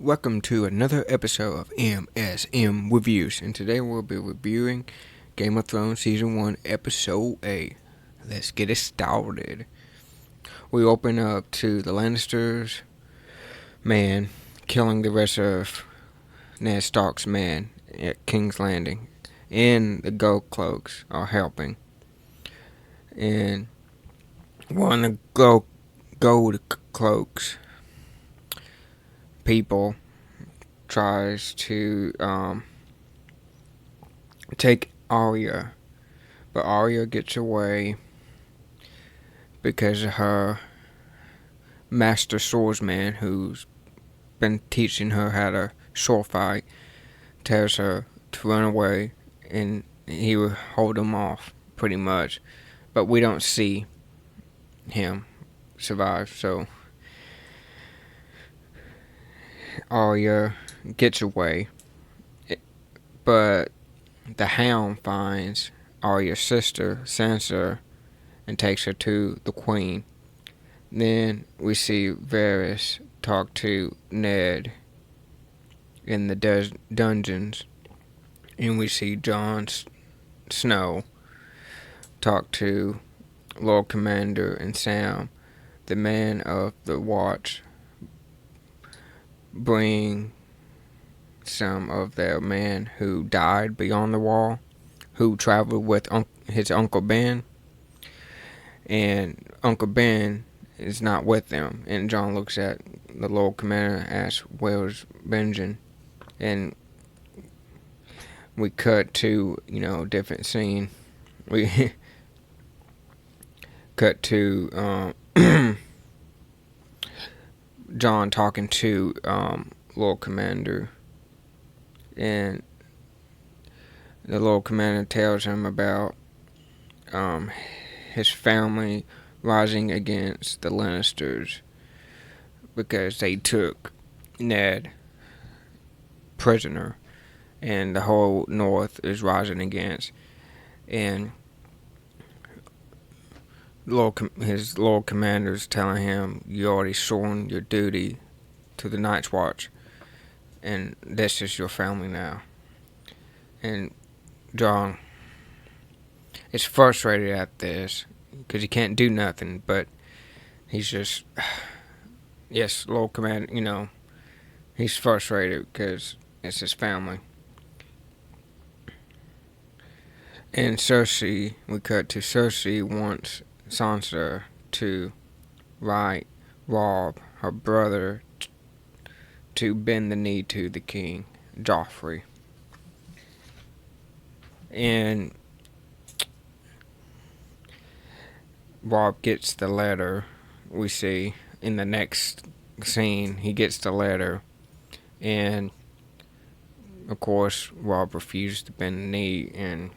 Welcome to another episode of M.S.M Reviews, and today we'll be reviewing Game of Thrones Season 1, Episode 8. Let's get it started. We open up to the Lannisters' man killing the rest of Ned Stark's men at King's Landing, and the Gold Cloaks are helping. And one of the Gold Cloaks people tries to take Arya, but Arya gets away because of her master swordsman, who's been teaching her how to sword fight, tells her to run away, and he will hold him off pretty much, but we don't see him survive. So Arya gets away, but the Hound finds Arya's sister, Sansa, and takes her to the Queen. Then we see Varys talk to Ned in the dungeons, and we see Jon Snow talk to Lord Commander and Sam, the man of the watch, bring some of their men who died beyond the wall, who traveled with his Uncle Ben, and Uncle Ben is not with them. And John looks at the Lord Commander and asks, "Where's Benjen?" And we cut to, different scene. We cut to John talking to Lord Commander, and the Lord Commander tells him about his family rising against the Lannisters because they took Ned prisoner, and the whole North is rising against. And his Lord Commander's telling him, "You already sworn your duty to the Night's Watch, and this is your family now." And John is frustrated at this because he can't do nothing, but he's just, yes, Lord Commander, he's frustrated because it's his family. And Cersei, we cut to Cersei wants Sansa to rob her brother to bend the knee to the king, Joffrey. And Robb gets the letter. We see in the next scene, he gets the letter, and of course Robb refuses to bend the knee, and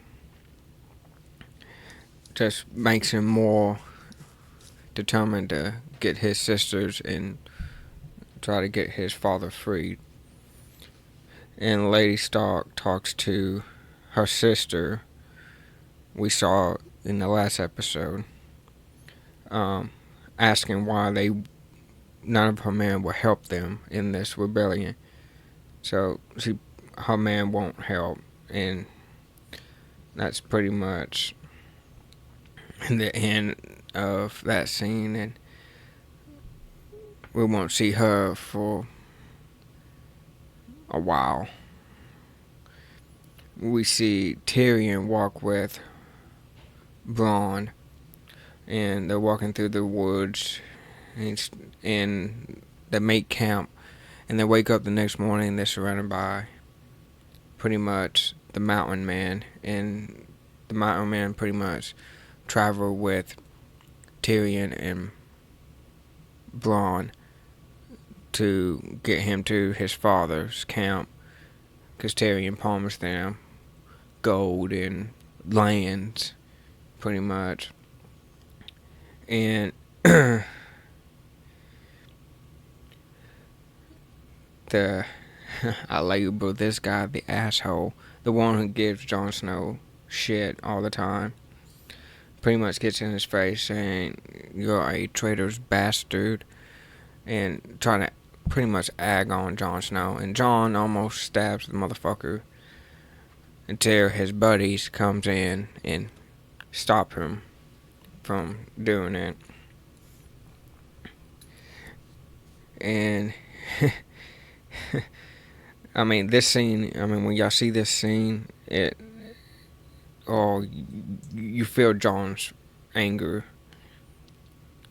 just makes him more determined to get his sisters and try to get his father freed. And Lady Stark talks to her sister, we saw in the last episode, asking why none of her men will help them in this rebellion. So her man won't help, and that's pretty much the end of that scene, and we won't see her for a while. We see Tyrion walk with Bronn, and they're walking through the woods in the mate camp, and they wake up the next morning and they're surrounded by pretty much the Mountain Man, and the Mountain Man pretty much travel with Tyrion and Bronn to get him to his father's camp, because Tyrion promised them gold and lands, pretty much. And I label this guy the asshole, the one who gives Jon Snow shit all the time, pretty much gets in his face saying, "You're a traitorous bastard," and trying to pretty much egg on Jon Snow, and Jon almost stabs the motherfucker until his buddies comes in and stop him from doing it. And I mean, this scene. I mean, when y'all see this scene, you feel Jon's anger,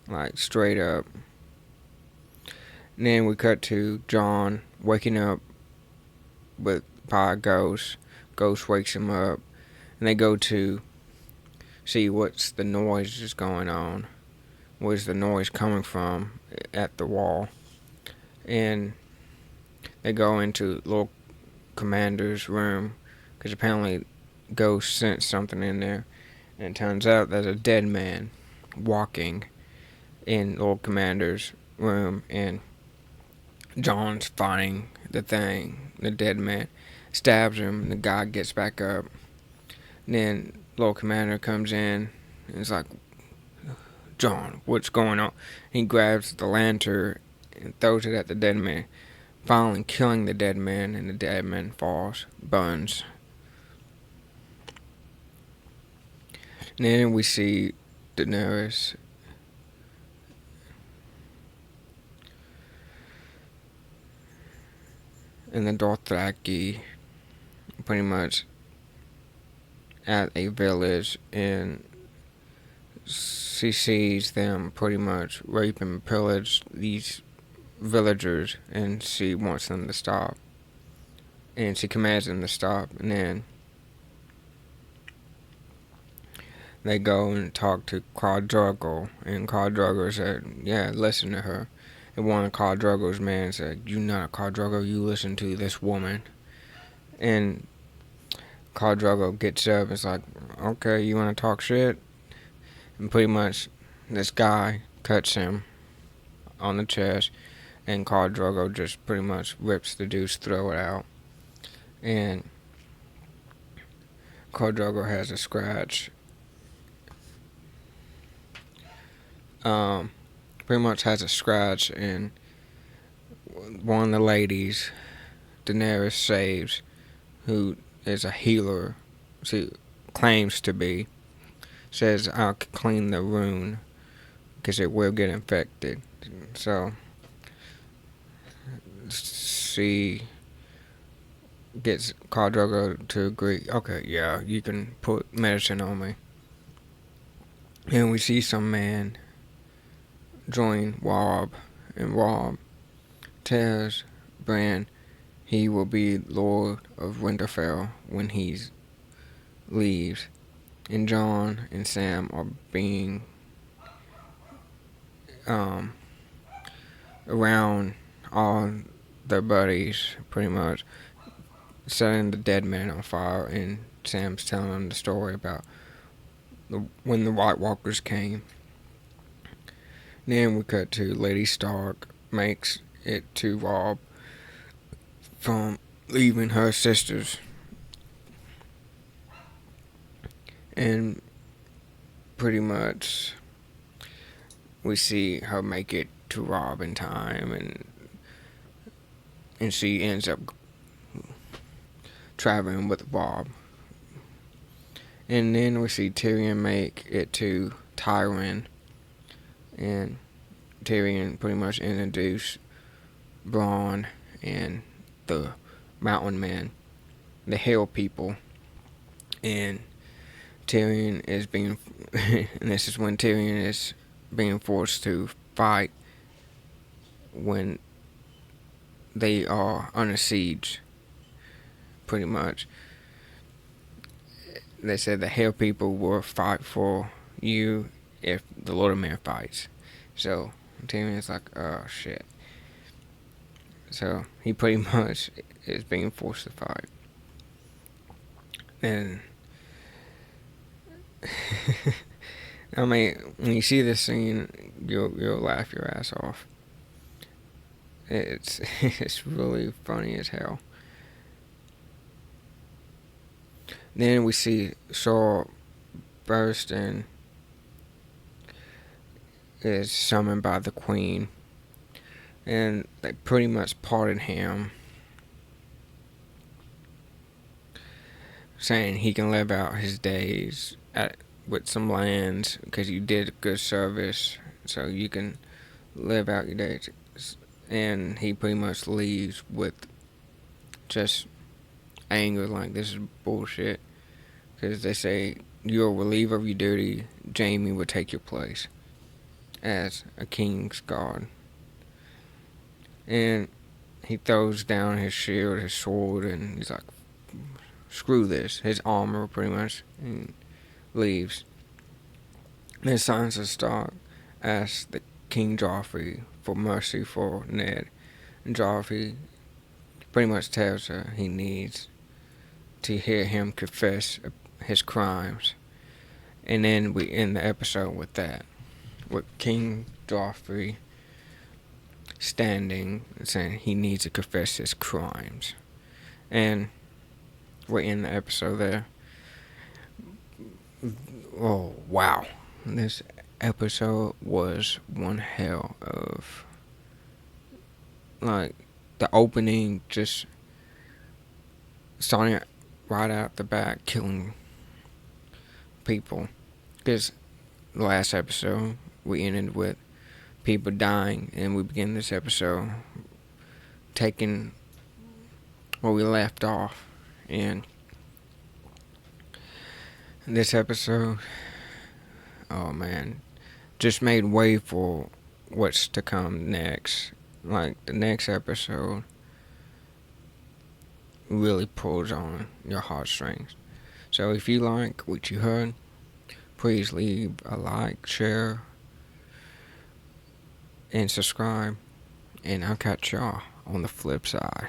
like straight up. And then we cut to Jon waking up by a ghost. Ghost wakes him up, and they go to see what's the noise is going on. Where's the noise coming from at the wall? And they go into little commander's room because apparently Ghost sent something in there, and it turns out there's a dead man walking in little commander's room, and Jon's fighting the dead man, stabs him, and the guy gets back up. And then little commander comes in and is like, Jon, what's going on? He grabs the lantern and throws it at the dead man, finally killing the dead man, and the dead man falls, burns. And then we see Daenerys and the Dothraki pretty much at a village, and she sees them pretty much rape and pillage these villagers, and she wants them to stop. And she commands them to stop, and then they go and talk to Khal Drogo, and Khal Drogo said, yeah, listen to her. And one of Khal Drogo's men said, you not Khal Drogo, you listen to this woman. And Khal Drogo gets up and is like, okay, you want to talk shit? And pretty much this guy cuts him on the chest, and Khal Drogo just pretty much rips the dude's throat out. And Khal Drogo has a scratch. Pretty much has a scratch, and one of the ladies Daenerys saves, who is a healer, she claims to be, says, I'll clean the wound because it will get infected. So she gets Khal Drogo to agree, okay, yeah, you can put medicine on me. And we see some man join Robb, and Robb tells Bran he will be Lord of Winterfell when he leaves. And Jon and Sam are being around all their buddies, pretty much setting the dead man on fire, and Sam's telling them the story about when the White Walkers came. Then we cut to Lady Stark makes it to Robb from leaving her sisters, and pretty much we see her make it to Robb in time, and she ends up traveling with Robb. And then we see Tyrion make it to Tywin, and Tyrion pretty much introduced Bronn and the Mountain Men, the Hill people, and Tyrion is being, and this is when Tyrion is being forced to fight when they are under siege, pretty much. They said the Hill people will fight for you if the Lord of Men fights. So Tyrion's like, oh shit. So he pretty much is being forced to fight. And I mean, when you see this scene, you'll laugh your ass off. It's it's really funny as hell. Then we see Saul Burstyn is summoned by the Queen, and they pretty much pardoned him, saying he can live out his days with some lands because you did good service, so you can live out your days. And he pretty much leaves with just anger, like this is bullshit. Because they say you're a reliever of your duty, Jamie will take your place as a king's guard. And he throws down his shield, his sword, and he's like, screw this. His armor, pretty much, and leaves. Then Sansa Stark asks the King Joffrey for mercy for Ned. And Joffrey pretty much tells her he needs to hear him confess his crimes. And then we end the episode with that. With King Joffrey standing and saying he needs to confess his crimes. And we're in the episode there. Oh, wow. This episode was one hell of, like, the opening, just starting right out the back, killing people. Because the last episode, we ended with people dying, and we begin this episode taking where we left off. And this episode, oh man, just made way for what's to come next. Like, the next episode really pulls on your heartstrings. So if you like what you heard, please leave a like, share, and subscribe. And I'll catch y'all on the flip side.